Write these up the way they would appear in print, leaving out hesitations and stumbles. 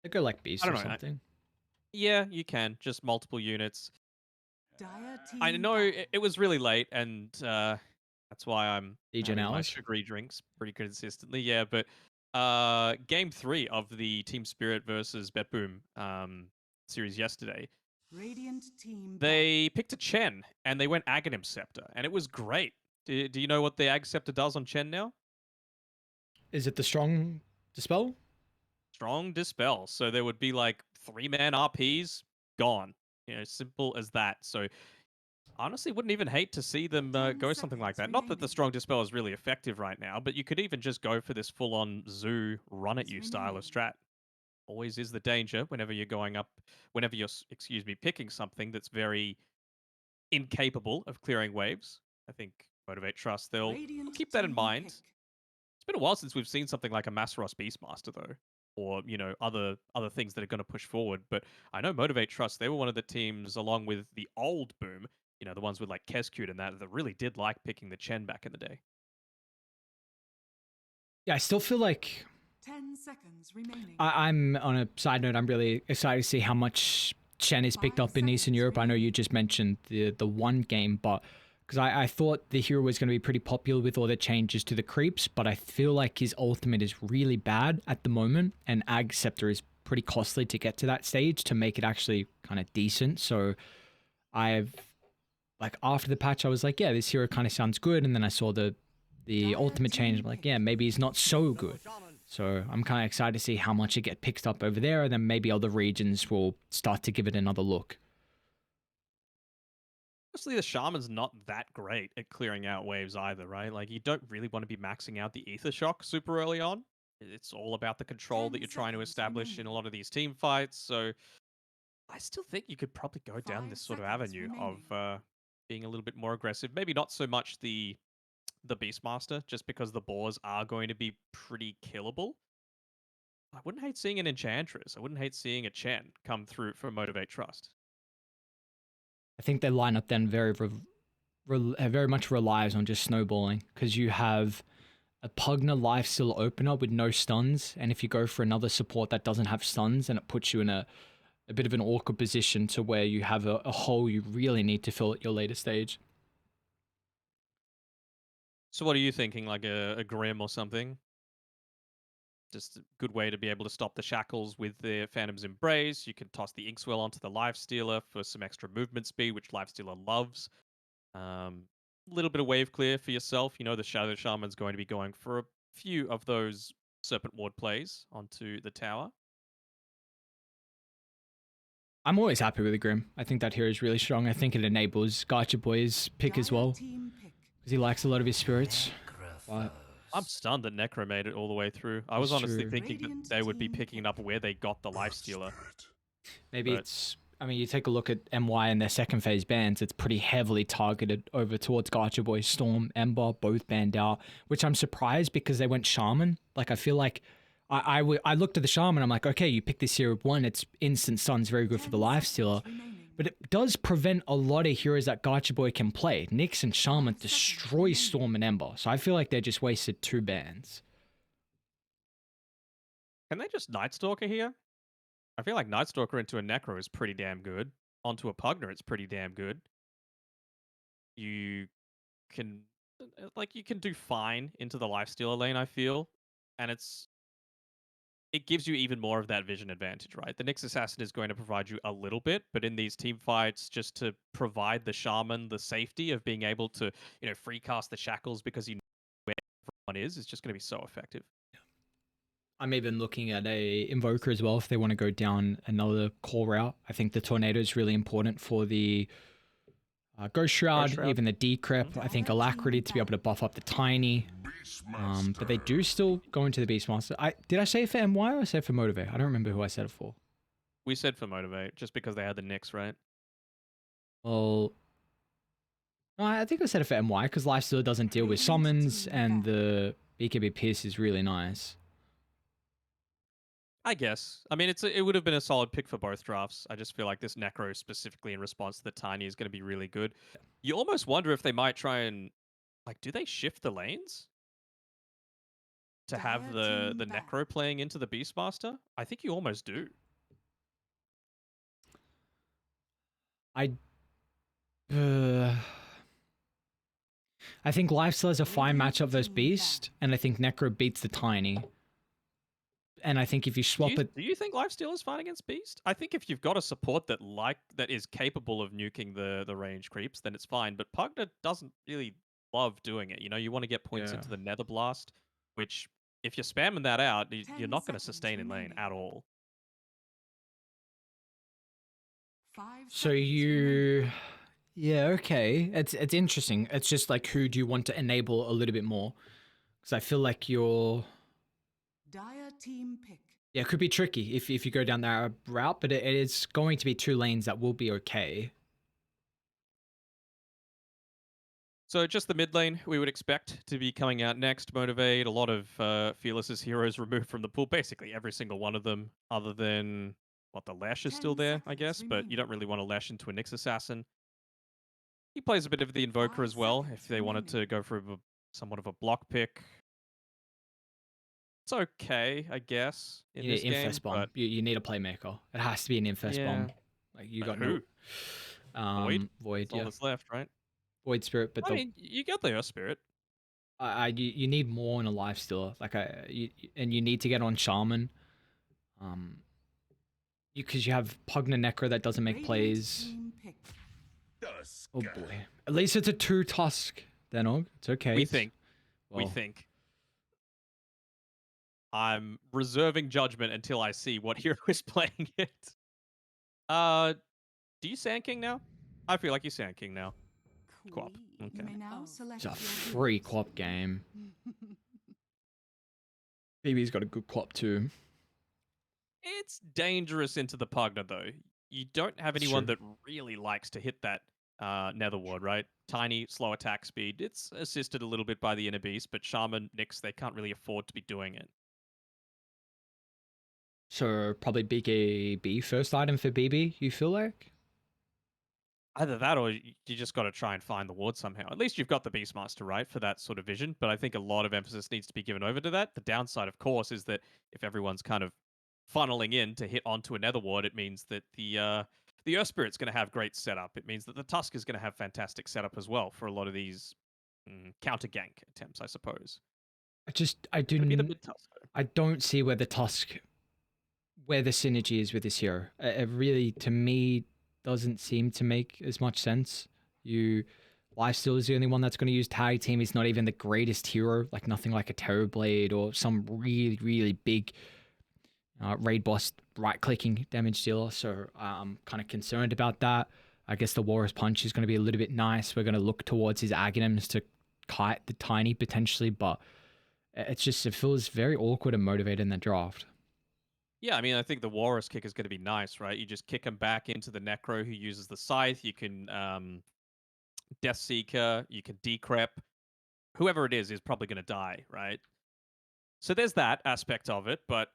They go like I beast don't or know. something. Yeah, you can just multiple units. Dire I team know down. it was really late, and that's why I'm Degen having my hours. sugary drinks pretty consistently. Yeah, but game three of the Team Spirit versus Betboom series yesterday, Radiant team ban. they picked a Chen and they went Aghanim Scepter, and it was great. Do you know what the Ag Scepter does on Chen now? Is it the strong dispel? Strong Dispel. So there would be like 3-man RPs gone. Simple as that. So honestly, wouldn't even hate to see them 10 go something like seconds that. Not that the remaining. strong dispel is really effective right now, but you could even just go for this full-on zoo run at you style of Remaining. strat. Always is the danger whenever you're going up, whenever you're, excuse me, picking something that's very incapable of clearing waves. I think Motivate.Trust, they'll Radiant keep that in team mind. pick. It's been a while since we've seen something like a Masteros Beastmaster though, or other things that are going to push forward. But I know Motivate.Trust, they were one of the teams along with the old Boom, the ones with like Kescute and that really did like picking the Chen back in the day. Yeah, I still feel like 10 seconds remaining. I'm on a side note. I'm really excited to see how much Chen is picked 5 up in Eastern seconds Europe. I know you remaining. just mentioned the one game, but because I thought the hero was going to be pretty popular with all the changes to the creeps, but I feel like his ultimate is really bad at the moment, and Ag Scepter is pretty costly to get to that stage to make it actually kind of decent. So I've like after the patch, I was like, yeah, this hero kind of sounds good, and then I saw the Dire ultimate change. team I'm like, pick. yeah, maybe he's not so good. So I'm kind of excited to see how much it get picked up over there, and then maybe other regions will start to give it another look. Honestly, the Shaman's not that great at clearing out waves either, right? Like, you don't really want to be maxing out the Ether Shock super early on. It's all about the control that 10 you're trying to seconds establish in a remaining. lot of these team fights. So I still think you could probably go down 5 this sort of seconds avenue of remaining. being a little bit more aggressive. Maybe not so much the Beastmaster, just because the boars are going to be pretty killable. I wouldn't hate seeing an Enchantress. I wouldn't hate seeing a Chen come through for Motivate.Trust. I think their lineup then very much relies on just snowballing because you have a Pugna Lifesteal opener with no stuns, and if you go for another support that doesn't have stuns, then it puts you in a bit of an awkward position to where you have a hole you really need to fill at your later stage. So what are you thinking? Like a Grim or something? Just a good way to be able to stop the shackles with the Phantom's Embrace. You can toss the Inkswell onto the Lifestealer for some extra movement speed, which Lifestealer loves. A little bit of wave clear for yourself. You know the Shadow Shaman's going to be going for a few of those Serpent Ward plays onto the tower. I'm always happy with the Grim. I think that hero is really strong. I think it enables Gacha Boy's pick as Dire well team pick. because he likes a lot of his spirits. But I'm stunned that Necro made it all the way through. I was it's honestly true. thinking that Radiant they would be team picking pick. it up where they got the Lifestealer, Maybe but it's. I mean, you take a look at MY and their second phase bans, it's pretty heavily targeted over towards Gacha Boy, Storm, Ember, both banned out, which I'm surprised because they went Shaman. Like, I feel like I looked at the Shaman, I'm like, okay, you pick this hero one, it's instant stuns, very good for the 10 Lifestealer, seconds remaining. but it does prevent a lot of heroes that Gacha Boy can play. Nyx and Shaman 5 seconds destroy remaining. Storm and Ember, so I feel like they just wasted two bans. can they just Nightstalker here? I feel like Nightstalker into a Necro is pretty damn good. Onto a Pugner, it's pretty damn good. You can you can do fine into the Lifestealer lane, I feel. And it gives you even more of that vision advantage, right? The Nyx Assassin is going to provide you a little bit, but in these team fights, just to provide the Shaman the safety of being able to, free cast the shackles because you know where everyone is just going to be so effective. I'm even looking at a Invoker as well if they want to go down another core route. I think the Tornado is really important for the Ghost Ghost Shroud, Shroud. even the Decrep. I think Dire Alacrity team to be able to ban. buff up the Tiny. But they do still go into the Beastmaster. Did I say it for MY or say it for Motivate? I don't remember who I said it for. We said for Motivate, just because they had the Nyx, right? Well, no, I think I said it for MY because Lifesteal doesn't deal with Radiant summons team and ban. the BKB Pierce is really nice. I guess. I mean, it would have been a solid pick for both drafts. I just feel like this Necro, specifically in response to the Tiny, is going to be really good. You almost wonder if they might try and, do they shift the lanes? to have Dire the team Necro playing into the Beastmaster? I think you almost do. I I think Lifesteal is a fine Radiant matchup versus team Beast, and I think Necro beats the Tiny. And I think if you swap it, Do you think Lifesteal is fine against Beast? I think if you've got a support that is capable of nuking the range creeps, then it's fine. But Pugna doesn't really love doing it. You know, you want to get points yeah. into the Nether Blast, which if you're spamming that out, you're 10 not going to seconds sustain in lane remaining. at all. 5 So seconds remaining. yeah, okay. It's interesting. It's just like who do you want to enable a little bit more? Because I feel like Dire team pick. yeah, it could be tricky if you go down that route, but it is going to be 2 lanes that will be okay. So just the mid lane we would expect to be coming out next. Motivate, a lot of Fearless's heroes removed from the pool. Basically every single one of them, other than what the Lash is 10 still there, I seconds guess. But you remaining. don't really want to Lash into a Nyx Assassin. He plays a bit of the Invoker 5 as well, seconds if they wanted to remaining. go for somewhat of a block pick. It's okay, I guess, in You need this Infest game, Bomb. but You need a playmaker. It has to be an Infest yeah. Bomb. Like you But got no who? Void? Void, That's all yeah. that's left, right? Void Spirit, but I mean, you got the Earth Spirit. you need more in a life stealer. Like and you need to get on Shaman. Because you have Pugna Necro that doesn't make Radiant plays. team pick. Oh boy. At least it's a 2 Tusk, Danog. It's okay. We It's, think. We well, think. I'm reserving judgment until I see what hero is playing it. Do you Sand King now? I feel like you Sand King now. Quap. You Okay. may now select it's a your free heroes. Quap game. BB's got a good Quap too. It's dangerous into the Pugna, though. You don't have That's anyone true. that really likes to hit that Nether Ward, right? Tiny, slow attack speed. It's assisted a little bit by the Inner Beast, but Shaman, Nyx, they can't really afford to be doing it. So probably BKB first item for BB, you feel like? Either that or you just got to try and find the ward somehow. At least you've got the Beastmaster, right, for that sort of vision. But I think a lot of emphasis needs to be given over to that. The downside, of course, is that if everyone's kind of funneling in to hit onto a Nether Ward, it means that the Earth Spirit's going to have great setup. It means that the Tusk is going to have fantastic setup as well for a lot of these counter gank attempts, I suppose. Could be the mid Tusk. I don't see where where the synergy is with this hero. It really, to me, doesn't seem to make as much sense. Lifesteal is the only one that's going to use tag team. He's not even the greatest hero, like nothing like a Terrorblade or some really, really big raid boss right clicking damage dealer. So I'm kind of concerned about that. I guess the Walrus Punch is going to be a little bit nice. We're going to look towards his Aghanims to kite the Tiny potentially, but it feels very awkward and motivated in the draft. Yeah, I mean, I think the Walrus kick is going to be nice, right? You just kick him back into the Necro who uses the Scythe. You can Death Seeker, you can Decrep. Whoever it is probably going to die, right? So there's that aspect of it, but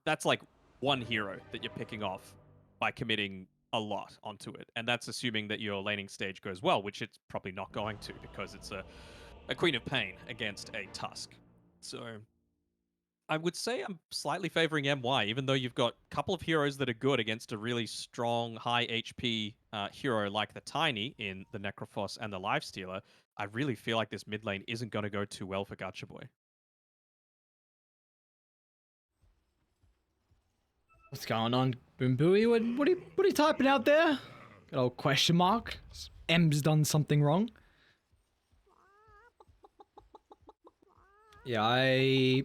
that's like one hero that you're picking off by committing a lot onto it. And that's assuming that your laning stage goes well, which it's probably not going to because it's a Queen of Pain against a Tusk. So I would say I'm slightly favoring MY, even though you've got a couple of heroes that are good against a really strong, high HP hero like the Tiny in the Necrophos and the Lifestealer. I really feel like this mid lane isn't going to go too well for Gacha Boy. What's going on, Boom Booey? What are you typing out there? Good old question mark. M's done something wrong. Yeah, I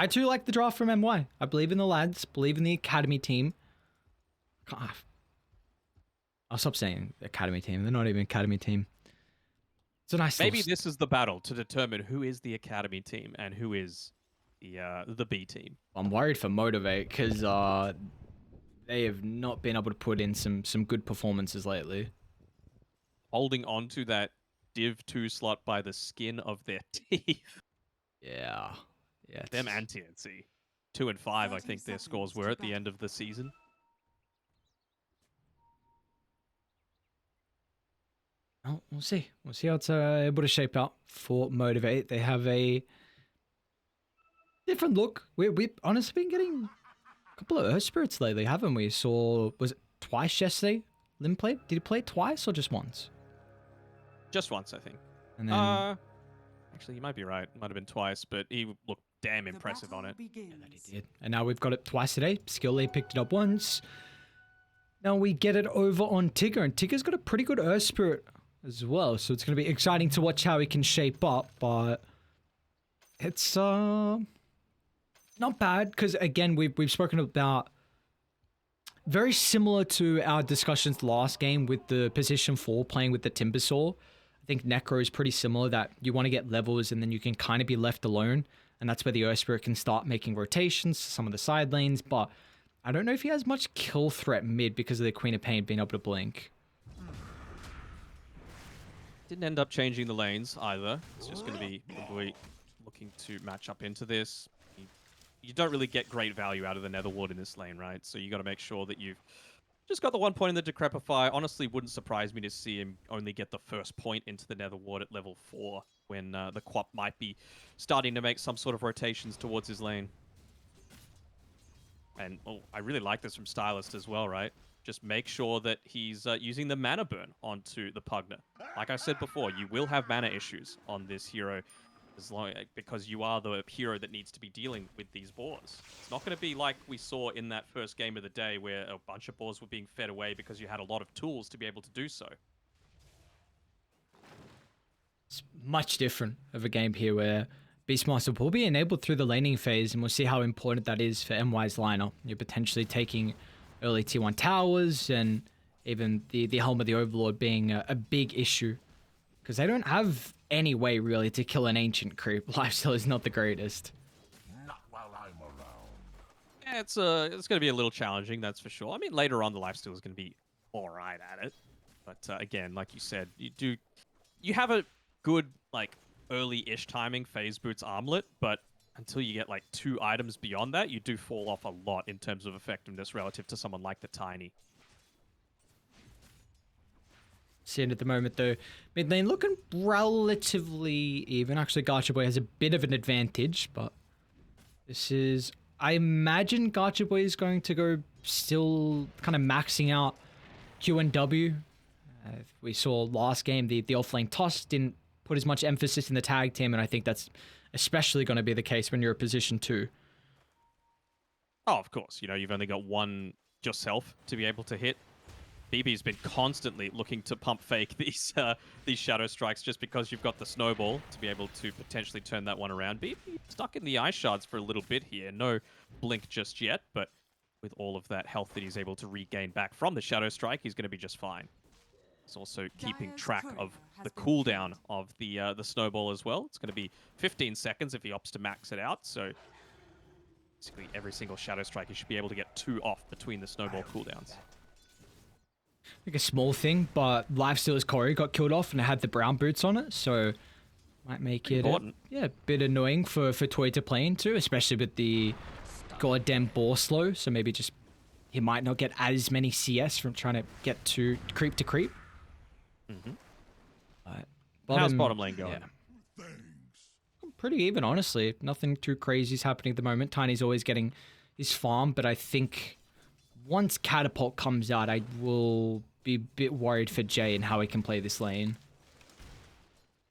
too like the draft from MY. I believe in the lads, believe in the academy team. I'll stop saying academy team. They're not even academy team. It's a nice Maybe this is the battle to determine who is the academy team and who is the B team. I'm worried for Motivate because they have not been able to put in some good performances lately. Holding on to that Div 2 slot by the skin of their teeth. Yeah. Them and TNC. 2 and 5, I think their scores were at the end of the season. Oh, we'll see. We'll see how it's able to shape out for Motivate. They have a different look. We've honestly been getting a couple of Earth Spirits lately, haven't we? Was it twice yesterday? Lim played? Did he play it twice or just once? Just once, I think. And then Actually, you might be right. Might have been twice, but he looked damn impressive on it. that he did. And now we've got it twice today. Skill Lead picked it up once. Now we get it over on Tigger, and Tigger's got a pretty good Earth Spirit as well, so it's going to be exciting to watch how he can shape up, but it's not bad, because again, we've spoken about very similar to our discussions last game with the position 4 playing with the Timbersaw. I think Necro is pretty similar, that you want to get levels and then you can kind of be left alone, and that's where the Earth Spirit can start making rotations to some of the side lanes, but I don't know if he has much kill threat mid because of the Queen of Pain being able to blink. Didn't end up changing the lanes either. It's just going to be probably looking to match up into this. You don't really get great value out of the Nether Ward in this lane, right? So you got to make sure that you've just got the 1 point in the Decrepify. Honestly, wouldn't surprise me to see him only get the first point into the Nether Ward at level 4 when the Quap might be starting to make some sort of rotations towards his lane. And I really like this from Stylist as well, right? Just make sure that he's using the mana burn onto the Pugna. Like I said before, you will have mana issues on this hero because you are the hero that needs to be dealing with these boars. It's not going to be like we saw in that first game of the day where a bunch of boars were being fed away because you had a lot of tools to be able to do so. It's much different of a game here where Beastmaster will be enabled through the laning phase, and we'll see how important that is for MY's lineup. You're potentially taking early T1 towers, and even the Helm of the Overlord being a big issue, because they don't have any way really to kill an ancient creep. Lifesteal is not the greatest. Not while I'm around. Yeah, it's going to be a little challenging, that's for sure. I mean, later on, the lifesteal is going to be all right at it. But again, like you said, you have a good, like, early-ish timing phase boots armlet, but until you get like 2 items beyond that, you do fall off a lot in terms of effectiveness relative to someone like the Tiny. Seeing at the moment though, mid lane looking relatively even. Actually, Gacha Boy has a bit of an advantage, but this is, I imagine Gacha Boy is going to go still kind of maxing out Q and W. We saw last game the offlane toss didn't put as much emphasis in the tag team, and I think that's especially going to be the case when you're a position 2. Oh, of course. You know, you've only got one yourself to be able to hit. BB's been constantly looking to pump fake these shadow strikes just because you've got the snowball to be able to potentially turn that one around. BB stuck in the ice shards for a little bit here. No blink just yet, but with all of that health that he's able to regain back from the shadow strike, he's going to be just fine. He's also keeping track of the cooldown of the snowball as well. It's going to be 15 seconds if he opts to max it out. So basically every single shadow strike, he should be able to get 2 off between the snowball cooldowns. Like a small thing, but Lifesteal's Corey got killed off and it had the brown boots on it, so might make it a bit annoying for Toy to play into, especially with the goddamn boar slow. So maybe just he might not get as many CS from trying to get to creep. How's bottom lane going? Yeah. Pretty even, honestly. Nothing too crazy is happening at the moment. Tiny's always getting his farm, but I think once Catapult comes out, I will be a bit worried for Jay and how he can play this lane.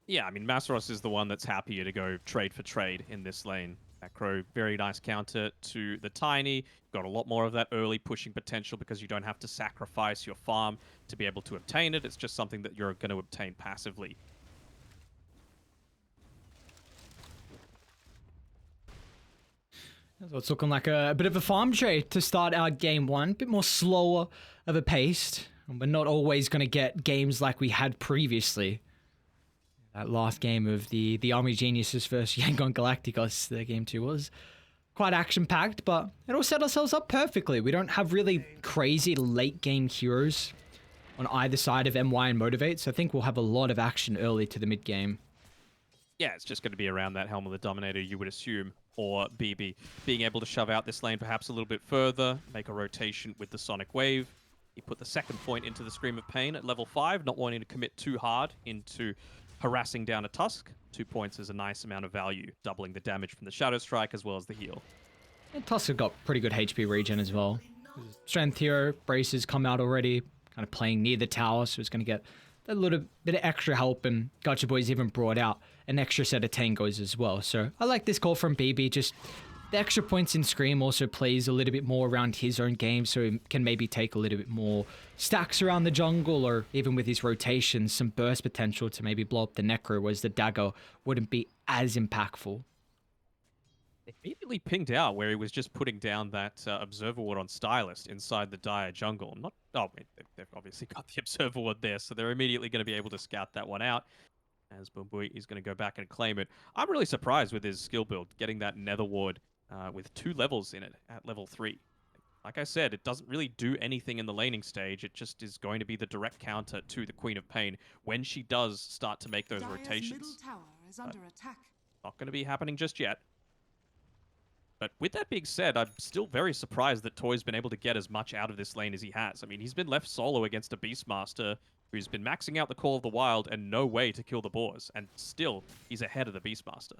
Yeah, I mean, Masaros is the one that's happier to go trade for trade in this lane. Macro, very nice counter to the Tiny. Got a lot more of that early pushing potential because you don't have to sacrifice your farm to be able to obtain it. It's just something that you're going to obtain passively. So it's looking like a bit of a farm trade to start our game 1. A bit more slower of a pace. We're not always going to get games like we had previously. That last game of the Army Geniuses versus Yangon Galacticos, the game 2 was quite action-packed, but it all set ourselves up perfectly. We don't have really crazy late-game heroes on either side of MY and Motivate, so I think we'll have a lot of action early to the mid-game. Yeah, it's just going to be around that Helm of the Dominator, you would assume, or BB being able to shove out this lane perhaps a little bit further, make a rotation with the Sonic Wave. He put the second point into the Scream of Pain at level 5, not wanting to commit too hard into harassing down a Tusk. 2 points is a nice amount of value, doubling the damage from the Shadow Strike as well as the heal. And Tusk have got pretty good HP regen as well. Strength Hero, Braces come out already, kind of playing near the tower, so it's going to get a little bit of extra help, and Gacha Boy's even brought out an extra set of tangos as well. So I like this call from BB, just the extra points in Scream also plays a little bit more around his own game, so he can maybe take a little bit more stacks around the jungle, or even with his rotations, some burst potential to maybe blow up the Necro, whereas the dagger wouldn't be as impactful. Immediately pinged out where he was just putting down that Observer Ward on Stylist inside the Dire jungle. They've obviously got the Observer Ward there, so they're immediately going to be able to scout that one out. As Bumbuy is going to go back and claim it. I'm really surprised with his skill build, getting that Nether Ward with 2 levels in it at level 3. Like I said, it doesn't really do anything in the laning stage. It just is going to be the direct counter to the Queen of Pain when she does start to make those Dire's rotations. middle tower is under attack. Not going to be happening just yet. But with that being said, I'm still very surprised that Toy's been able to get as much out of this lane as he has. I mean, he's been left solo against a Beastmaster who's been maxing out the Call of the Wild and no way to kill the boars, and still, he's ahead of the Beastmaster.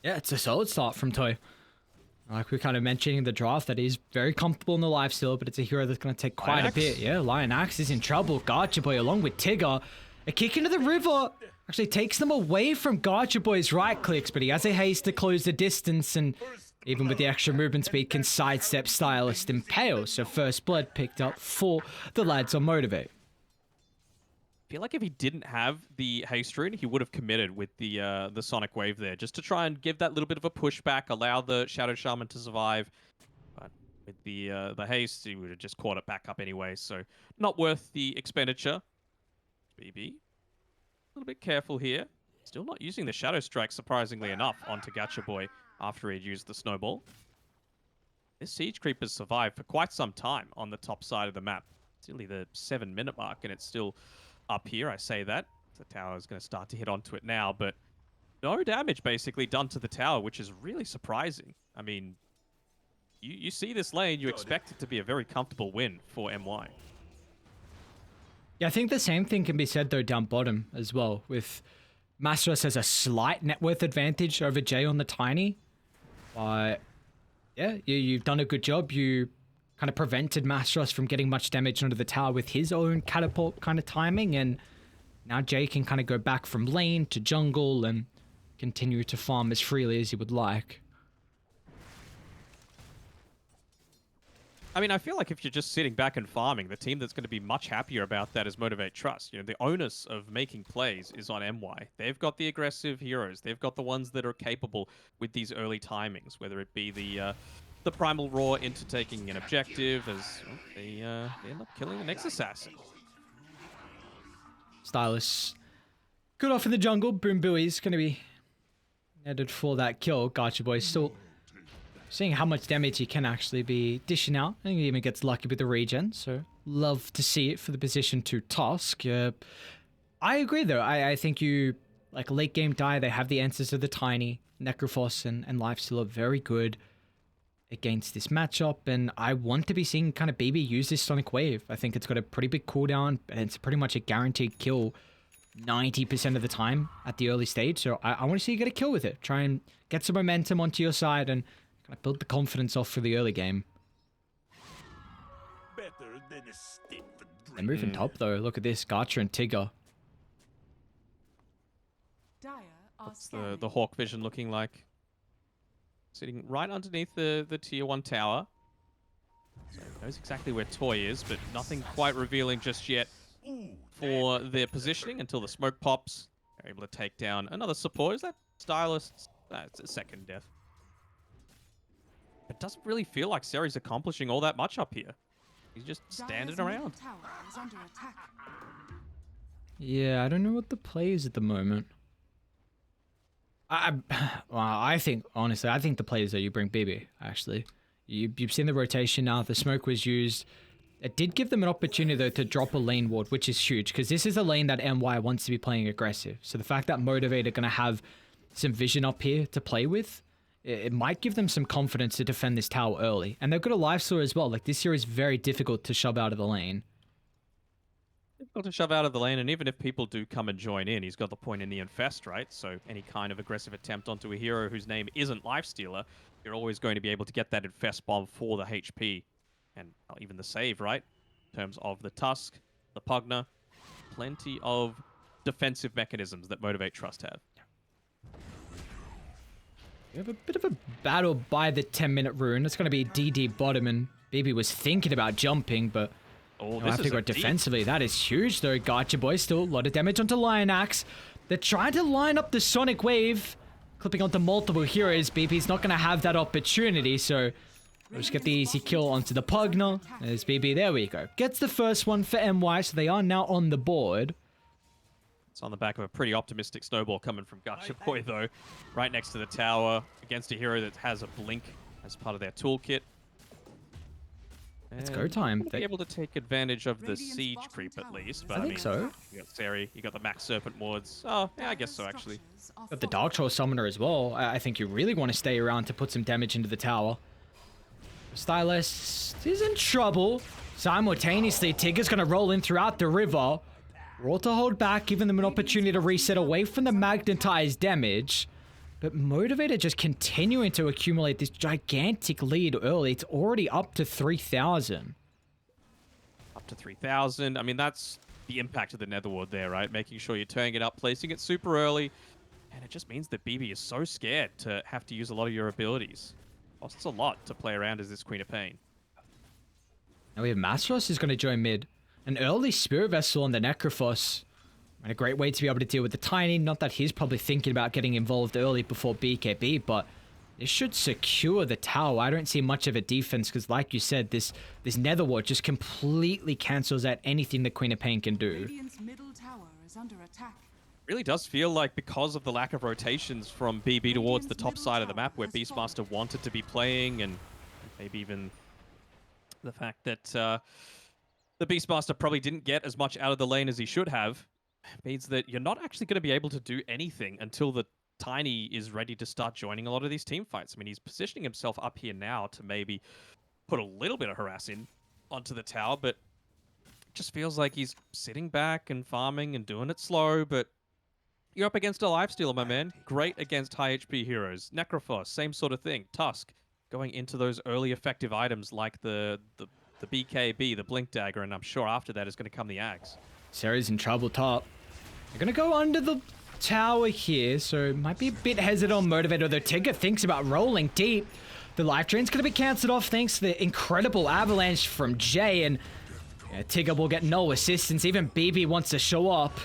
Yeah, it's a solid start from Toy. Like we were kind of mentioning in the draft, that he's very comfortable in the lifesteal, but it's a hero that's going to take quite a bit. Yeah, Lion Axe is in trouble. Gacha Boy along with Tigger. A kick into the river actually takes them away from Gacha Boy's right clicks, but he has a haste to close the distance, and even with the extra movement speed can sidestep Stylist Impale. So first blood picked up for the lads on Motivate. I feel like if he didn't have the haste rune, he would have committed with the Sonic Wave there, just to try and give that little bit of a pushback, allow the Shadow Shaman to survive. But with the haste, he would have just caught it back up anyway, so not worth the expenditure. BB, a little bit careful here. Still not using the Shadow Strike, surprisingly enough, onto Gacha Boy after he'd used the Snowball. This Siege Creep has survived for quite some time on the top side of the map. It's nearly the 7-minute mark, and it's still up here. I say that. The tower is going to start to hit onto it now, but no damage basically done to the tower, which is really surprising. I mean, you see this lane, you expect it to be a very comfortable win for MY. Yeah, I think the same thing can be said though down bottom as well, with Mastros has a slight net worth advantage over Jay on the Tiny. But yeah, you've done a good job. You kind of prevented Mastros from getting much damage onto the tower with his own catapult kind of timing, and now Jay can kind of go back from lane to jungle and continue to farm as freely as he would like. I mean, I feel like if you're just sitting back and farming, the team that's going to be much happier about that is Motivate.Trust. You know, the onus of making plays is on MY. They've got the aggressive heroes. They've got the ones that are capable with these early timings, whether it be the Primal Roar into taking an objective, as they end up killing the Nexus Assassin. Stylus good off in the jungle. Boom Booey's going to be netted for that kill. Gacha Boy still seeing how much damage he can actually be dishing out. I think he even gets lucky with the regen, so love to see it for the position to Tusk. I agree though. I think you, like late game die, they have the answers to the Tiny. Necrophos and Lifesteal are very good against this matchup, and I want to be seeing kind of BB use this Sonic Wave. I think it's got a pretty big cooldown, and it's pretty much a guaranteed kill 90% of the time at the early stage, so I want to see you get a kill with it. Try and get some momentum onto your side and kind of build the confidence off for the early game. Better than a stick for They're moving top though. Look at this, Gacha and Tigger. Dire are What's scanning. the Hawk Vision looking like? Sitting right underneath the tier 1 tower. So he knows exactly where Toy is, but nothing quite revealing just yet for their positioning until the smoke pops. They're able to take down another support. Is that Stylist? It's a second death. It doesn't really feel like Seri's accomplishing all that much up here. He's just standing Dire's middle around. tower is under attack. Yeah, I don't know what the play is at the moment. I think, honestly, I think the play is that you bring BB, actually. You've seen the rotation now. The smoke was used. It did give them an opportunity, though, to drop a lane ward, which is huge, because this is a lane that MY wants to be playing aggressive. So the fact that Motivate are going to have some vision up here to play with, it might give them some confidence to defend this tower early. And they've got a lifesteal as well. Like, this here is very difficult to shove out of the lane. Difficult to shove out of the lane, and even if people do come and join in, he's got the point in the infest, right? So any kind of aggressive attempt onto a hero whose name isn't Lifestealer, you're always going to be able to get that infest bomb for the HP. And even the save, right? In terms of the Tusk, the Pugna, plenty of defensive mechanisms that Motivate.Trust have. We have a bit of a battle by the 10-minute rune. It's going to be DD bottom, and BB was thinking about jumping, but Oh, I this have to is go a deep. defensively. That is huge, though. Gotcha, boys. Still a lot of damage onto Lion Axe. They're trying to line up the Sonic Wave, clipping onto multiple heroes. BB's not going to have that opportunity, so we'll just get the easy kill onto the Pugna. There's BB. There we go. Gets the first one for MY, so they are now on the board. It's on the back of a pretty optimistic snowball coming from Gotcha Boy, though. Right next to the tower, against a hero that has a blink as part of their toolkit. It's go time. Be able to take advantage of the siege creep at least. But I think so. You got Seri, you got the Max Serpent wards. Oh, yeah, I guess so actually. Got the Dark Troll Summoner as well. I think you really want to stay around to put some damage into the tower. Stylist is in trouble. Simultaneously, Tigger's going to roll in throughout the river. Roll to hold back, giving them an opportunity to reset away from the magnetized damage. But Motivator just continuing to accumulate this gigantic lead early. It's already up to 3,000. Up to 3,000. I mean, that's the impact of the Netherward there, right? Making sure you're turning it up, placing it super early. And it just means that BB is so scared to have to use a lot of your abilities. Costs a lot to play around as this Queen of Pain. Now we have Mastros who's going to join mid. An early Spirit Vessel on the Necrophos. And a great way to be able to deal with the Tiny. Not that he's probably thinking about getting involved early before BKB, but this should secure the tower. I don't see much of a defense because, like you said, this Netherward just completely cancels out anything the Queen of Pain can do. Radiant's middle tower is under attack. Really does feel like because of the lack of rotations from BB towards the top side of the map where Beastmaster wanted to be playing, and maybe even the fact that the Beastmaster probably didn't get as much out of the lane as he should have, means that you're not actually going to be able to do anything until the Tiny is ready to start joining a lot of these team fights. I mean, he's positioning himself up here now to maybe put a little bit of harass in onto the tower, but it just feels like he's sitting back and farming and doing it slow, but you're up against a Lifestealer, my man. Great against high HP heroes. Necrophos, same sort of thing. Tusk, going into those early effective items like the BKB, the Blink Dagger, and I'm sure after that is going to come the Ags. Sarah's in trouble top. They're going to go under the tower here, so might be a bit hesitant on Motivator, though Tigger thinks about rolling deep. The life drain's going to be cancelled off thanks to the incredible avalanche from Jay, and yeah, Tigger will get no assistance. Even BB wants to show up.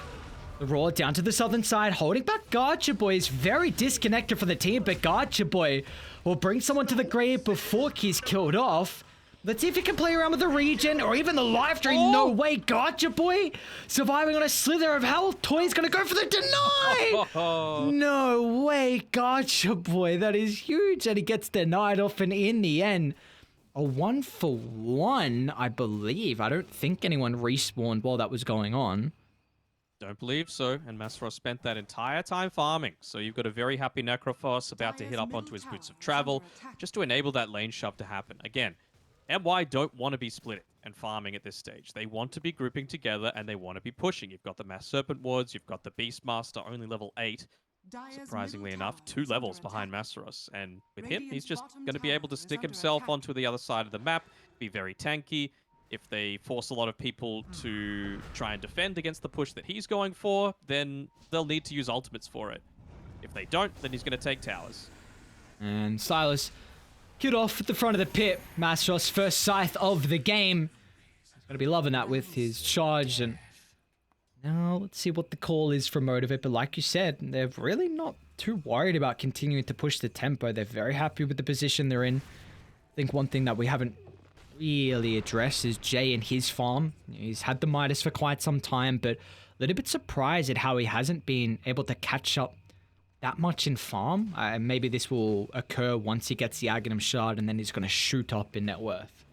The roar down to the southern side, holding back Gotcha Boy is very disconnected from the team, but Gotcha Boy will bring someone to the grave before he's killed off. Let's see if he can play around with the regen or even the life drain. Oh! No way, Gotcha Boy surviving on a slither of hell. Toy's gonna go for the deny. Oh. No way, Gotcha Boy. That is huge, and he gets denied off, and in the end, a 1-for-1, I believe. I don't think anyone respawned while that was going on. Don't believe so, and Masros spent that entire time farming. So you've got a very happy Necrophos about to hit up onto his Boots of Travel, just to enable that lane shove to happen. Again, MY don't want to be splitting and farming at this stage. They want to be grouping together, and they want to be pushing. You've got the Mass Serpent wards, you've got the Beastmaster, only level 8. Surprisingly enough, 2 levels behind Masros. And with him, he's just going to be able to stick himself onto the other side of the map, be very tanky. If they force a lot of people to try and defend against the push that he's going for, then they'll need to use ultimates for it. If they don't, then he's going to take towers. And Silas killed off at the front of the pit. Mastros' first scythe of the game. He's going to be loving that with his charge. And now let's see what the call is from Motivate. But like you said, they're really not too worried about continuing to push the tempo. They're very happy with the position they're in. I think one thing that we haven't really addressed is Jay and his farm. He's had the Midas for quite some time, but a little bit surprised at how he hasn't been able to catch up that much in farm. Maybe this will occur once he gets the Aghanim Shard, and then he's going to shoot up in net worth.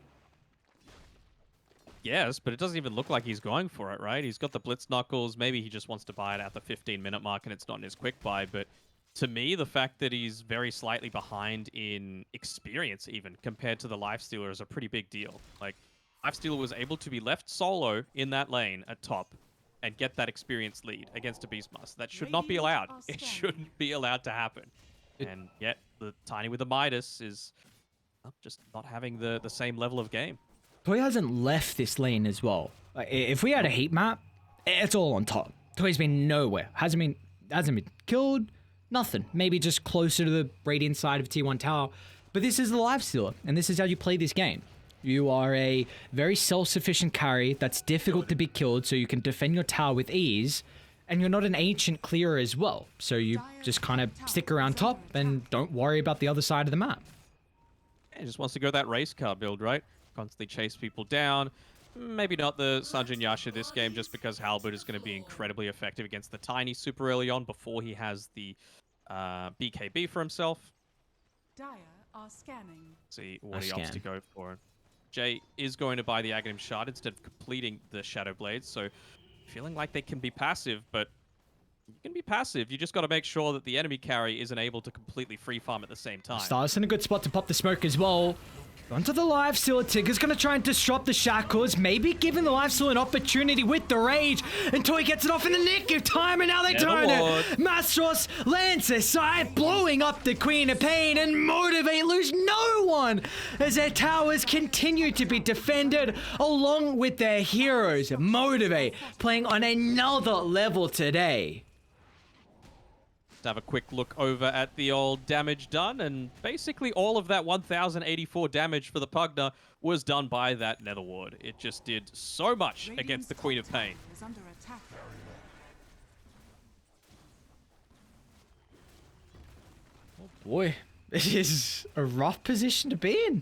Yes, but it doesn't even look like he's going for it, right? He's got the Blitz Knuckles. Maybe he just wants to buy it at the 15-minute mark and it's not in his quick buy. But to me, the fact that he's very slightly behind in experience even compared to the Lifestealer is a pretty big deal. Like, Lifestealer was able to be left solo in that lane at top and get that experience lead against a Beastmaster. That should not be allowed. It shouldn't be allowed to happen. And yet, the Tiny with the Midas is just not having the same level of game. Toy hasn't left this lane as well. Like, if we had a heat map, it's all on top. Toy's been nowhere. Hasn't been killed. Nothing. Maybe just closer to the radiant side of T1 Tower. But this is the Lifestealer, and this is how you play this game. You are a very self-sufficient carry that's difficult to be killed, so you can defend your tower with ease. And you're not an ancient clearer as well, so you just kind of stick around top and don't worry about the other side of the map. He just wants to go that race car build, right? Constantly chase people down. Maybe not the Sanjin Yasha this game, just because Halberd is going to be incredibly effective against the Tiny super early on before he has the BKB for himself. Dire are scanning. See what he opts to go for. Jay is going to buy the Aghanim Shard instead of completing the Shadow Blades, so feeling like they can be passive, but you can be passive. You just got to make sure that the enemy carry isn't able to completely free farm at the same time. Star's in a good spot to pop the smoke as well. Onto the Lifestealer. Tigger's going to try and disrupt the shackles, maybe giving the Lifestealer an opportunity with the rage until he gets it off in the nick of time, and now they turn it. Mastros lands aside, blowing up the Queen of Pain, and Motivate lose no one as their towers continue to be defended along with their heroes. Motivate playing on another level today. To have a quick look over at the old damage done, and basically all of that 1084 damage for the Pugna was done by that Nether Ward. It just did so much against the Queen of Pain. Is under attack. Oh boy, this is a rough position to be in.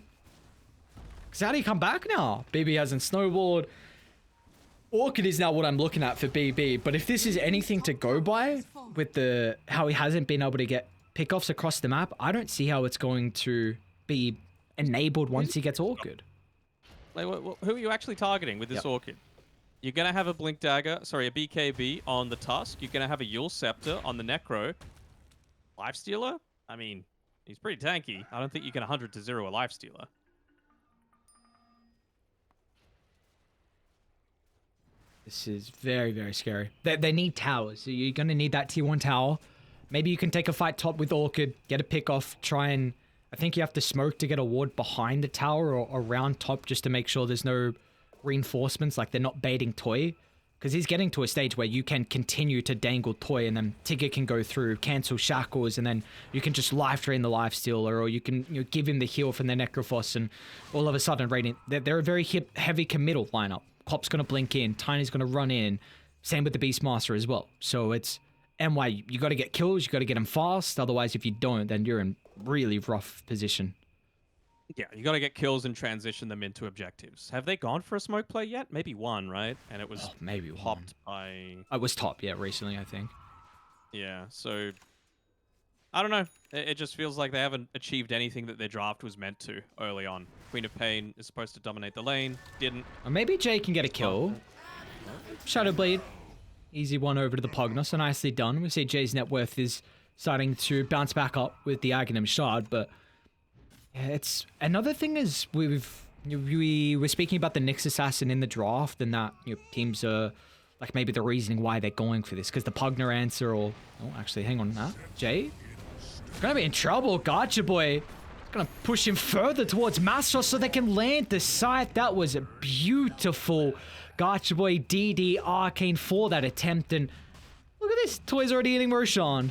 Because how do you come back now? BB hasn't snowballed. Orchid is now what I'm looking at for BB, but if this is anything to go by with how he hasn't been able to get pickoffs across the map, I don't see how it's going to be enabled once he gets Orchid. Like, who are you actually targeting with this Orchid? You're going to have a Blink Dagger, sorry, a BKB on the Tusk. You're going to have a Yule Scepter on the Necro. Lifestealer? I mean, he's pretty tanky. I don't think you can 100 to 0 a Lifestealer. This is very, very scary. They need towers, so you're going to need that T1 tower. Maybe you can take a fight top with Orchid, get a pick off, try and... I think you have to smoke to get a ward behind the tower or around top just to make sure there's no reinforcements, like they're not baiting Toy. Because he's getting to a stage where you can continue to dangle Toy and then Tigger can go through, cancel shackles, and then you can just life drain the Lifestealer, or you can give him the heal from the Necrophos, and all of a sudden, Radiant, they're a very heavy committal lineup. Cop's going to blink in, Tiny's going to run in, same with the Beastmaster as well. So it's NY, you got to get kills, you got to get them fast, otherwise if you don't, then you're in really rough position. Yeah, you got to get kills and transition them into objectives. Have they gone for a smoke play yet? Maybe one, right? And it was maybe popped by... It was top, yeah, recently, I think. Yeah, so... I don't know. It just feels like they haven't achieved anything that their draft was meant to early on. Queen of Pain is supposed to dominate the lane. Didn't. Or maybe Jay can get a kill. Shadow Blade. Easy one over to the Pugna, so nicely done. We see Jay's net worth is starting to bounce back up with the Aghanim Shard, but... It's another thing is we were speaking about the Nyx Assassin in the draft, and that teams are like maybe the reasoning why they're going for this because the Pugna answer or actually hang on that Jay gonna be in trouble. Gotcha boy gonna push him further towards Mastros so they can land the site. That was a beautiful Gotcha boy DD Arcane for that attempt, and look at this, Toy's already hitting Roshan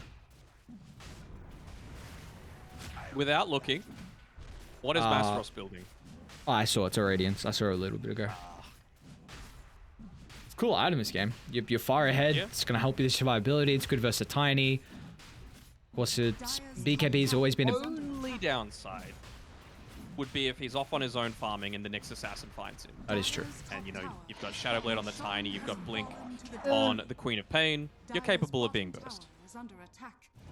without looking. What is Mastros building? Oh, I saw it's a Radiance. I saw it a little bit ago. It's a cool item this game. You're far ahead. Yeah. It's going to help you with survivability. It's good versus Tiny. Of course, BKB's always been only downside would be if he's off on his own farming and the Nyx Assassin finds him. That is true. And, you've got Shadow Blade on the Tiny, you've got Blink on the Queen of Pain. You're capable of being burst.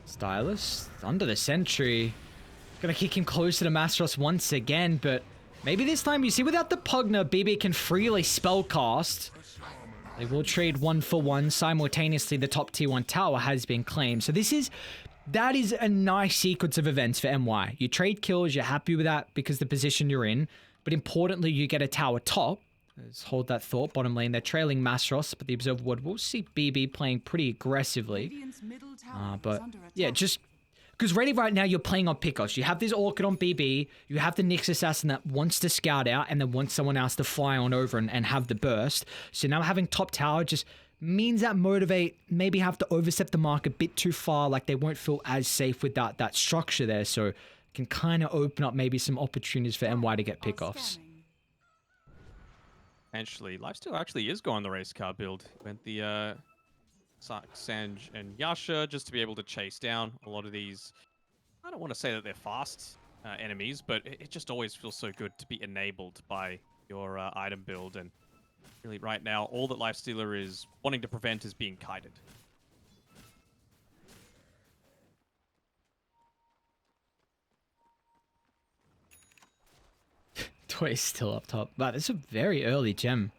Stylus under the sentry. Gonna kick him closer to Mastros once again, but maybe this time, you see, without the Pugna, BB can freely spellcast. They will trade 1-for-1. Simultaneously, the top tier 1 tower has been claimed. So that is a nice sequence of events for MY. You trade kills, you're happy with that because the position you're in, but importantly, you get a tower top, Let's hold that thought. Bottom lane, they're trailing Mastros, but the Observer Ward will see BB playing pretty aggressively. Radiant's middle tower is But under attack. yeah, just because ready right now you're playing on pickoffs. You have this Orchid on BB, you have the Nyx Assassin that wants to scout out and then wants someone else to fly on over and have the burst. So now having top tower just means that Motivate maybe have to overstep the mark a bit too far, like they won't feel as safe with that structure there. So can kind of open up maybe some opportunities for MY to get Are pickoffs. scanning. Actually, Lifesteal actually is going the race car build. Went the Sanj and Yasha just to be able to chase down a lot of these. I don't want to say that they're fast enemies, but it just always feels so good to be enabled by your item build. And really, right now, all that Lifestealer is wanting to prevent is being kited. Toy's still up top. Wow, this is a very early gem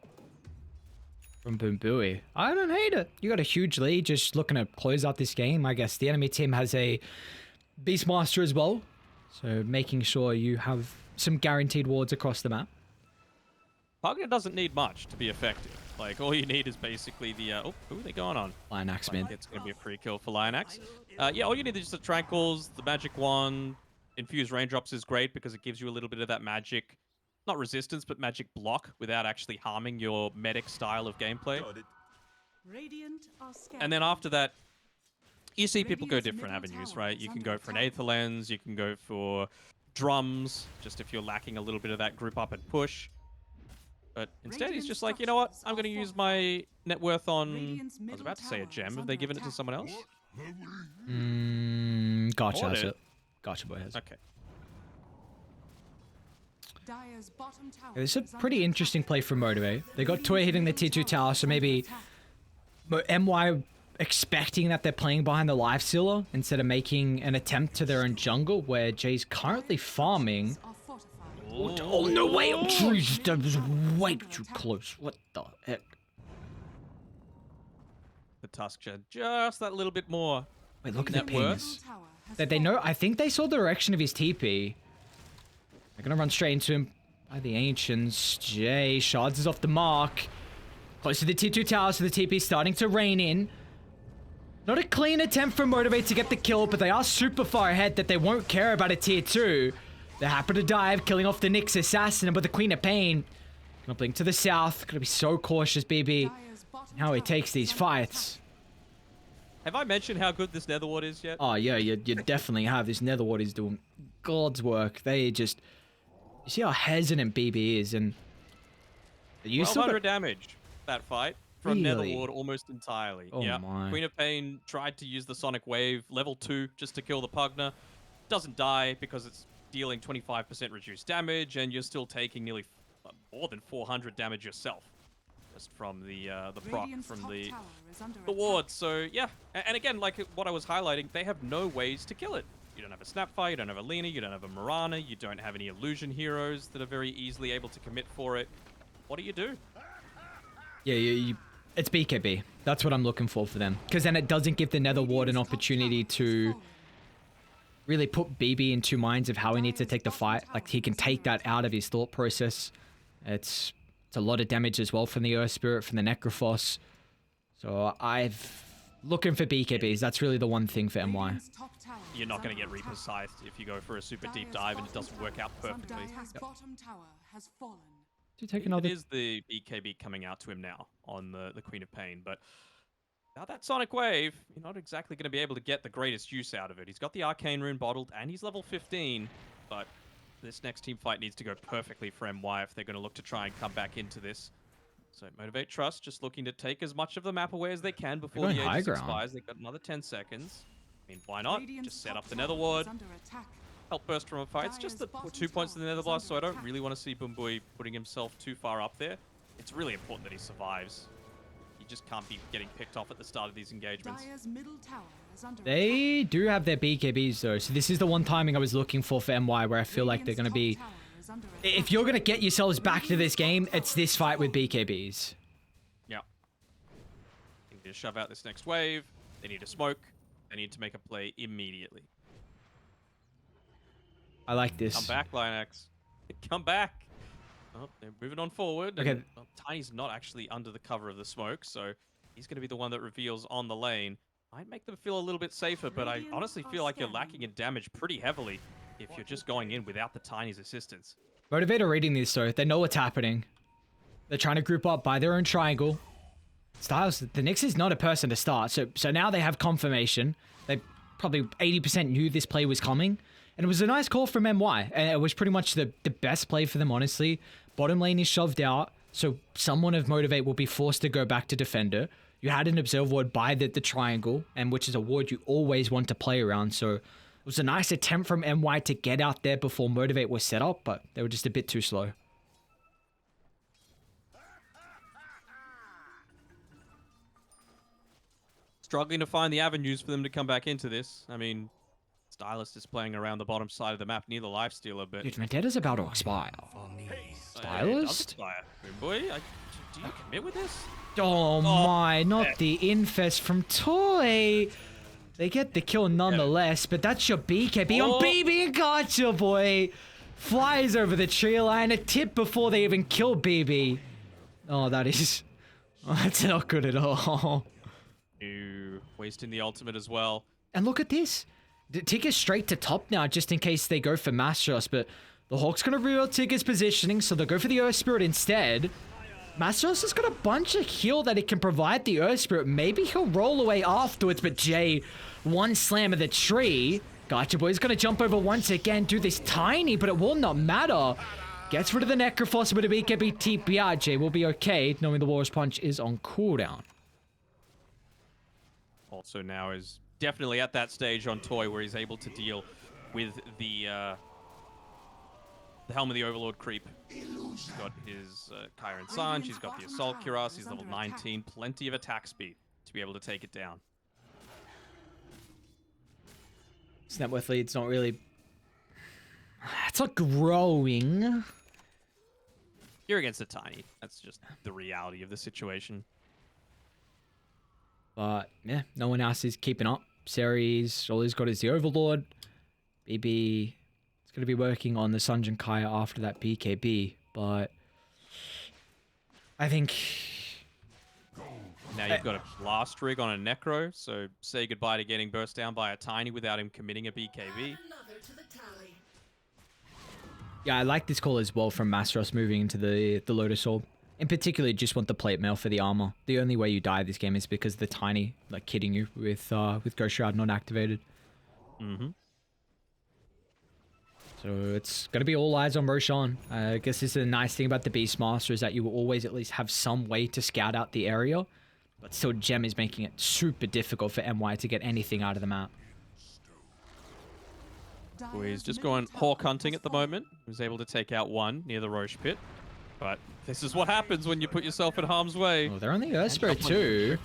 from Boom Booey. I don't hate it. You got a huge lead, just looking to close out this game. I guess the enemy team has a Beastmaster as well, so making sure you have some guaranteed wards across the map. Pugna doesn't need much to be effective. Like, all you need is basically the... oh, who are they going on? Lion Axe Like, mid. it's going to be a free kill for Lion Axe. Yeah, all you need is just the Tranquils, the Magic Wand. Infused Raindrops is great because it gives you a little bit of that magic, not resistance, but magic block without actually harming your medic style of gameplay. Got it. Radiant are scanning. And then after that, you see people go Radiant's different middle avenues, tower right? is You can under go for an attack. Aether Lens, you can go for drums, just if you're lacking a little bit of that group up and push. But instead, he's just like, you know what? I'm going to use my net worth on... Radiant's I was middle about to say a tower gem. is Have they under given it to attack. someone else? Gotcha, Bought has it. it. Gotcha, boy has it. Okay. Dire's bottom tower This is a is under pretty attack. interesting play from Motivate. They got Toy hitting the T2 tower, so maybe MY expecting that they're playing behind the Lifestealer instead of making an attempt to their own jungle, where Jay's currently farming. Are fortified. Oh, no way! Oh, jeez, that was way too close. What the heck? The Tusk Shed, just that little bit more. Wait, look at the Net worth? pings. Tower has That they know. I think they saw the direction of his TP. They're gonna run straight into him by the Ancients. Jay shards is off the mark. Close to the T2 tower, so the TP starting to rain in. Not a clean attempt from Motivate to get the kill, but they are super far ahead that they won't care about a tier 2. They're happy to dive, killing off the Nyx Assassin, but the Queen of Pain gonna blink to the south. Gonna be so cautious, BB. Dire's bottom How he tower takes is these under fights. Have I mentioned how good this Nether Ward is yet? Oh yeah, you definitely have. This Netherward is doing God's work. They just... You see how hesitant BB is, and... You still 1200 got... damage, that fight, from Nether Really? Ward almost entirely. Oh yeah. my. Queen of Pain tried to use the Sonic Wave, level 2, just to kill the Pugna. Doesn't die because it's dealing 25% reduced damage, and you're still taking nearly more than 400 damage yourself. Just from the proc, Radiant's from top the tower is under ward. So, yeah. And again, like what I was highlighting, they have no ways to kill it. You don't have a Snapfire, you don't have a Lena, you don't have a Mirana, you don't have any illusion heroes that are very easily able to commit for it. What do you do? Yeah, it's BKB. That's what I'm looking for them. Because then it doesn't give the Netherward an opportunity to really put BB in two minds of how he needs to take the fight. Like, he can take that out of his thought process. It's a lot of damage as well from the Earth Spirit, from the Necrophos. So I've... Looking for BKBs. That's really the one thing for MY. You're not going to get Reaper-sized if you go for a super deep dive and it doesn't work out perfectly. Dire's bottom tower has fallen. Do take It another... is the BKB coming out to him now on the Queen of Pain, but without that Sonic Wave, you're not exactly going to be able to get the greatest use out of it. He's got the Arcane Rune bottled, and he's level 15, but this next team fight needs to go perfectly for MY if they're going to look to try and come back into this. So Motivate.Trust just looking to take as much of the map away as they can before going the high Aegis ground. expires. They've got another 10 seconds. I mean, why not? Radiant's Just set top up the tower Nether is Ward. under attack. Help burst from a fight. It's just the Dire's 2 points in the bottom Nether tower Blast, is so I under don't attack. really want to see Bumbuy putting himself too far up there. It's really important that he survives. He just can't be getting picked off at the start of these engagements. Dire's middle tower is under attack. They do have their BKBs though, so this is the one timing I was looking for MY, where I feel like they're going to be... Radiant's top tower is under If attack. you're going to get yourselves back to this game, it's this fight with BKBs. Yeah. They need to shove out this next wave. They need to smoke. They need to make a play immediately. I like this. Come back, Lion X. Come back. Oh, they're moving on forward. Okay. And, well, Tiny's not actually under the cover of the smoke, so he's going to be the one that reveals on the lane. Might make them feel a little bit safer, but I honestly feel like you're lacking in damage pretty heavily if you're just going in without the Tiny's assistance. Motivate are reading this, though. They know what's happening. They're trying to group up by their own triangle. Styles, the Nyx is not a person to start, so now they have confirmation. They probably 80% knew this play was coming. And it was a nice call from MY. And it was pretty much the best play for them, honestly. Bottom lane is shoved out, so someone of Motivate will be forced to go back to defender. You had an observe ward by the triangle, and which is a ward you always want to play around. So it was a nice attempt from MY to get out there before Motivate was set up, but they were just a bit too slow. Struggling to find the avenues for them to come back into this. I mean, Stylist is playing around the bottom side of the map near the Lifestealer, but... Dude, Vendetta's about to expire. Stylist? Boy, do you commit with this? Oh my, not the infest from Toy. They get the kill nonetheless, but that's your BKB on BB and gotcha, boy. Flies over the tree line, a tip before they even kill BB. Oh, that's not good at all. Ew, wasting the ultimate as well. And look at this. Tigger's straight to top now, just in case they go for Mastros, but the Hawk's gonna reveal Tigger's positioning, so they'll go for the Earth Spirit instead. Mastros has got a bunch of heal that it can provide the Earth Spirit. Maybe he'll roll away afterwards, but Jay, one slam of the tree. Gotcha Boy's gonna jump over once again, do this tiny, but it will not matter. Gets rid of the Necrophos with a BKB TPR. Jay will be okay, knowing the Walrus Punch is on cooldown. Also now is definitely at that stage on Toy where he's able to deal with the Helm of the Overlord creep. He's got his Kyron Sanj, he's got the Assault Cuirass, he's level 19, plenty of attack speed to be able to take it down. Net worth lead's not really... It's not growing. You're against a Tiny. That's just the reality of the situation. But, yeah, no one else is keeping up. Ceres, all he's got is the Overlord. BB is going to be working on the Sanj and Kaya after that BKB, but I think... Now you've got a blast rig on a Necro, so say goodbye to getting burst down by a Tiny without him committing a BKB. Yeah, I like this call as well from Mastros moving into the Lotus Orb. In particular, you just want the plate mail for the armor. The only way you die this game is because the Tiny, like, kidding you with Ghost Shroud not activated. Mm-hmm. So it's going to be all eyes on Roshan. I guess this is a nice thing about the Beastmaster is that you will always at least have some way to scout out the area. But still, Gem is making it super difficult for MY to get anything out of the map. Well, he's just going hawk hunting at the moment. He was able to take out one near the Roche pit. But this is what happens when you put yourself in harm's way. Oh, they're on the Earth Spirit too.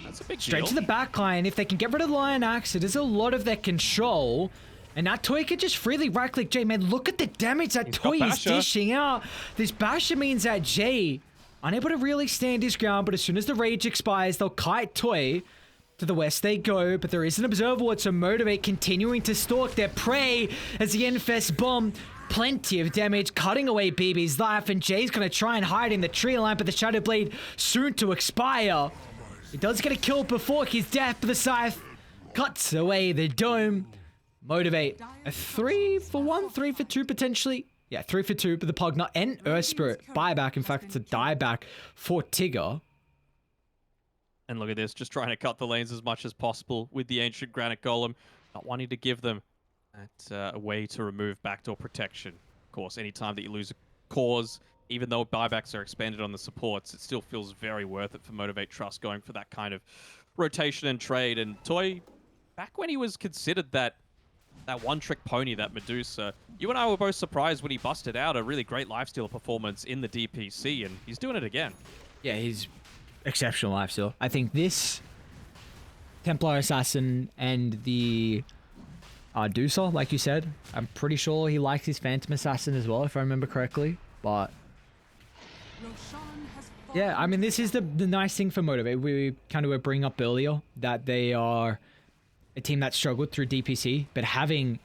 That's a big Straight deal. to the back line. If they can get rid of the Lion Axe, it is a lot of their control. And now Toy can just freely right-click Jay. Man, look at the damage that Toy is dishing out. This Basher means that Jay, unable to really stand his ground, but as soon as the Rage expires, they'll kite Toy. To the west they go, but there is an Observer Ward, so Motivate continuing to stalk their prey as the Infest bomb. Plenty of damage, cutting away BB's life, and Jay's gonna try and hide in the tree line, but the Shadow Blade soon to expire. He does get a kill before his death, but the Scythe cuts away the dome. Motivate, a 3-for-1, 3-for-2 potentially. Yeah, 3-for-2, but the Pugna and Earth Spirit buyback. In fact, it's a dieback for Tigger. And look at this, just trying to cut the lanes as much as possible with the Ancient Granite Golem, not wanting to give them that a way to remove backdoor protection. Of course, anytime that you lose a cause, even though buybacks are expanded on the supports, it still feels very worth it for Motivate.Trust going for that kind of rotation and trade. And Toy, back when he was considered that one-trick pony, that Medusa, you and I were both surprised when he busted out a really great lifestealer performance in the DPC, and he's doing it again. Yeah, he's exceptional lifesteal. I think this Templar Assassin and the Deucer, like you said, I'm pretty sure he likes his Phantom Assassin as well, if I remember correctly. But yeah, I mean, this is the nice thing for Motivate. We kind of were bringing up earlier that they are a team that struggled through DPC, but having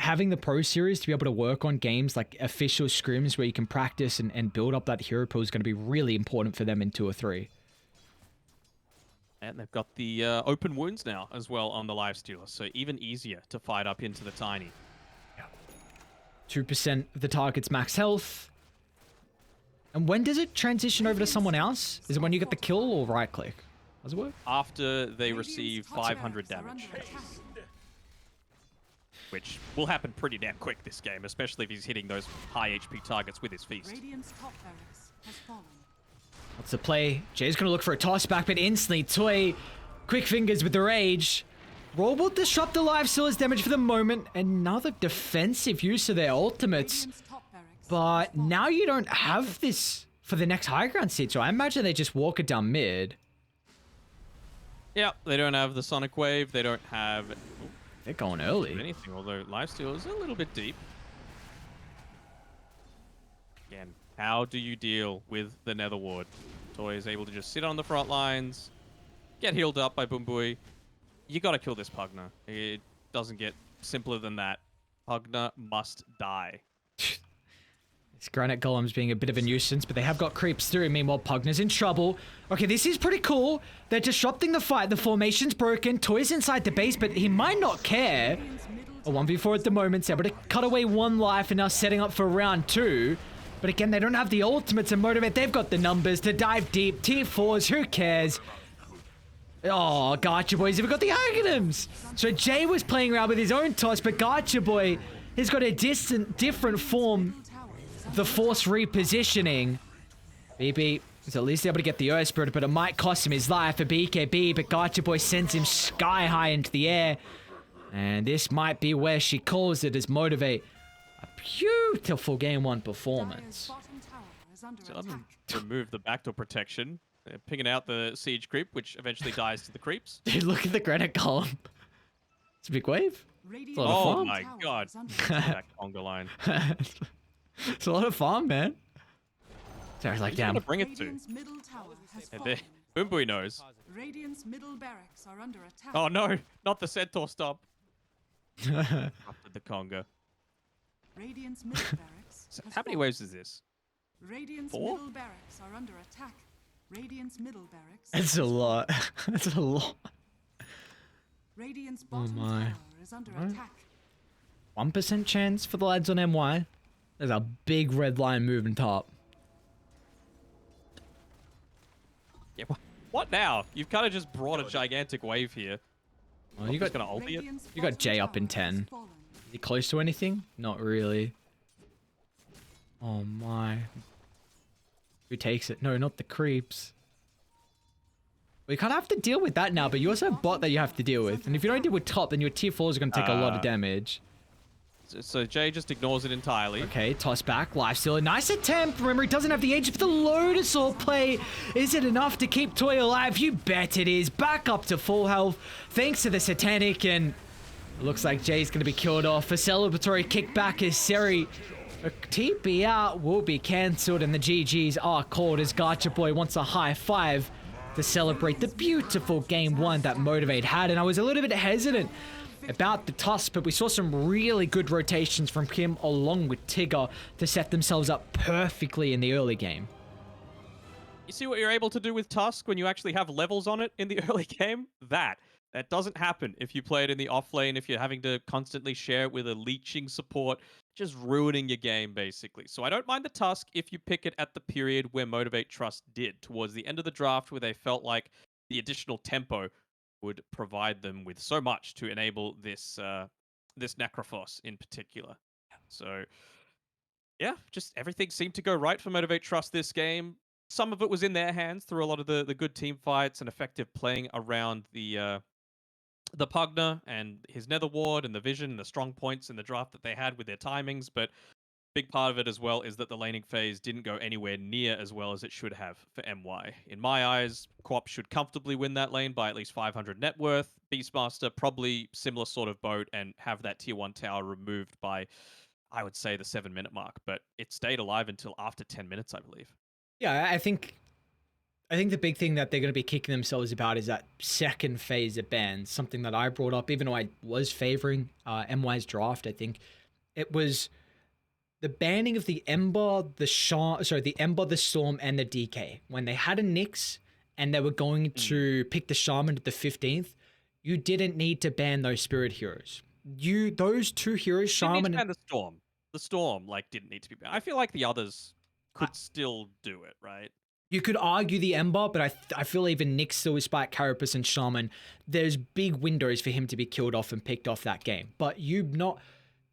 having the Pro Series to be able to work on games like official scrims where you can practice and build up that hero pool is going to be really important for them in 2 or 3. And they've got the open wounds now as well on the Lifestealer, so even easier to fight up into the Tiny. 2% of the target's max health. And when does it transition over to someone else? Is it when you get the kill or right click? Does it work? After they receive 500 damage, which will happen pretty damn quick this game, especially if he's hitting those high HP targets with his feast. Radiant's top barracks has fallen. What's the play? Jay's going to look for a toss back, but instantly Toy, quick fingers with the rage. Roll will disrupt the Lifestealer's damage for the moment. Another defensive use of their ultimates. Radiant's top barracks But has fallen. now you don't have this for the next high ground seed, so I imagine they just walk it down mid. Yeah, they don't have the Sonic Wave, they don't have They're going early. anything, although Lifesteal is a little bit deep. Again, how do you deal with the Nether Ward? Toy is able to just sit on the front lines, get healed up by Boombui. You gotta kill this Pugna. It doesn't get simpler than that. Pugna must die. This Granite Golem's being a bit of a nuisance, but they have got creeps through. Meanwhile, Pugna's in trouble. Okay, this is pretty cool. They're disrupting the fight. The formation's broken. Toy's inside the base, but he might not care. A 1v4 at the moment. Able to cut away 1 life and now setting up for round 2. But again, they don't have the ultimates and Motivate. They've got the numbers to dive deep. Tier 4s, who cares? Oh, Gotcha Boy's even got the items. So Jay was playing around with his own toss, but Gotcha Boy has got a different form. The force repositioning. BB is at least able to get the Earth Spirit, but it might cost him his life for BKB, but Gotcha Boy sends him sky high into the air. And this might be where she calls it as Motivate. A beautiful game 1 performance. Dire's bottom tower is under So attack. remove the backdoor protection. They're picking out the siege creep, which eventually dies to the creeps. Dude, look at the Granite Golem. It's a big wave. Radiant's a lot of Oh fun. my tower god. is under attack. That conga line. It's a lot of farm, man. Sarah's like, Who's gonna damn. bring it to? Radiant's middle tower has And fallen. Boombui knows. Radiant's middle barracks are under attack. Oh no, not the centaur stop. After the conga. Radiant's middle barracks So has how many fallen. waves is this? Radiant's 4? middle barracks are under attack. Radiant's middle barracks. That's a lot. That's a lot. Radiant's bottom my. tower is under attack. 1% chance for the lads on MY. There's a big red line moving top. Yeah, what now? You've kind of just brought a gigantic wave here. Oh, you Just got gonna ulti it? Radiant's you got bottom Jay up in tower has 10. fallen. Is he close to anything? Not really. Oh my. Who takes it? No, not the creeps. We kind of have to deal with that now, but you also have bot that you have to deal with. And if you don't deal with top, then your tier 4s are going to take a lot of damage. So Jay just ignores it entirely. Okay, toss back, Lifestealer. Nice attempt. Remember, he doesn't have the age for the Lotus Orb play. Is it enough to keep Toy alive? You bet it is. Back up to full health thanks to the Satanic, and it looks like Jay's going to be killed off. A celebratory kickback as Seri. A TP out will be cancelled, and the GGs are called as Gotcha Boy wants a high five to celebrate the beautiful game 1 that Motivate had. And I was a little bit hesitant about the toss, but we saw some really good rotations from Kim along with Tigger to set themselves up perfectly in the early game. You see what you're able to do with Tusk when you actually have levels on it in the early game? That doesn't happen if you play it in the off lane, if you're having to constantly share it with a leeching support, just ruining your game basically. So I don't mind the Tusk if you pick it at the period where Motivate.Trust did, towards the end of the draft, where they felt like the additional tempo would provide them with so much to enable this this Necrophos in particular. So yeah, just everything seemed to go right for Motivate.Trust this game. Some of it was in their hands through a lot of the good team fights and effective playing around the Pugna and his Nether Ward and the vision and the strong points in the draft that they had with their timings, but big part of it as well is that the laning phase didn't go anywhere near as well as it should have for MY. In my eyes, Co-op should comfortably win that lane by at least 500 net worth. Beastmaster, probably similar sort of boat, and have that tier 1 tower removed by, I would say, the 7-minute mark. But it stayed alive until after 10 minutes, I believe. Yeah, I think I think the big thing that they're going to be kicking themselves about is that second phase of bans, something that I brought up, even though I was favoring MY's draft. I think it was the banning of the Ember, the Ember, the Storm, and the DK. When they had a Nyx and they were going to pick the Shaman at the 15th, you didn't need to ban those Spirit heroes. Those two heroes, Didn't need to Shaman ban the Storm. The Storm, like, didn't need to be banned. I feel like the others could still do it, right? you could argue the Ember, but I feel even Nyx still with Spike Carapace and Shaman, there's big windows for him to be killed off and picked off that game. But you not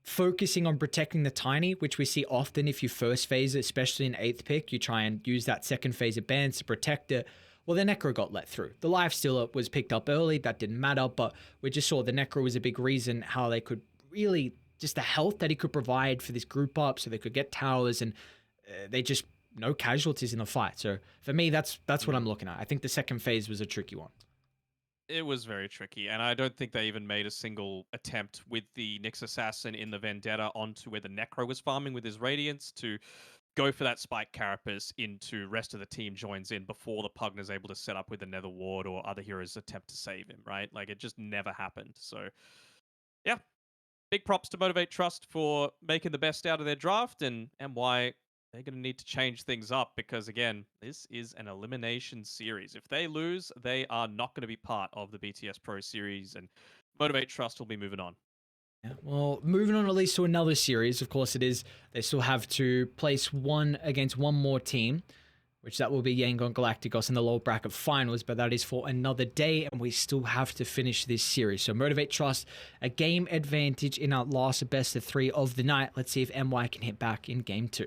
focusing on protecting the Tiny, which we see often if you first phase it, especially in 8th pick, you try and use that second phase of bans to protect it. Well, the Necro got let through. The Lifestealer was picked up early, that didn't matter, but we just saw the Necro was a big reason how they could really, just the health that he could provide for this group up so they could get towers, and they just no casualties in the fight. So for me, that's what I'm looking at. I think the second phase was a tricky one. It was very tricky, and I don't think they even made a single attempt with the Nyx Assassin in the Vendetta onto where the Necro was farming with his Radiance to go for that Spike Carapace into rest of the team joins in before the Pugner's able to set up with the Nether Ward or other heroes attempt to save him, right? Like, it just never happened. So, yeah. Big props to Motivate.Trust for making the best out of their draft, and why they're going to need to change things up because, again, this is an elimination series. If they lose, they are not going to be part of the BTS Pro Series, and Motivate.Trust will be moving on. Yeah, well, moving on at least to another series. Of course, it is. They still have to place one against one more team, which that will be Yangon Galacticos in the lower bracket finals, but that is for another day, and we still have to finish this series. So Motivate.Trust, a game advantage in our last best of 3 of the night. Let's see if MY can hit back in game 2.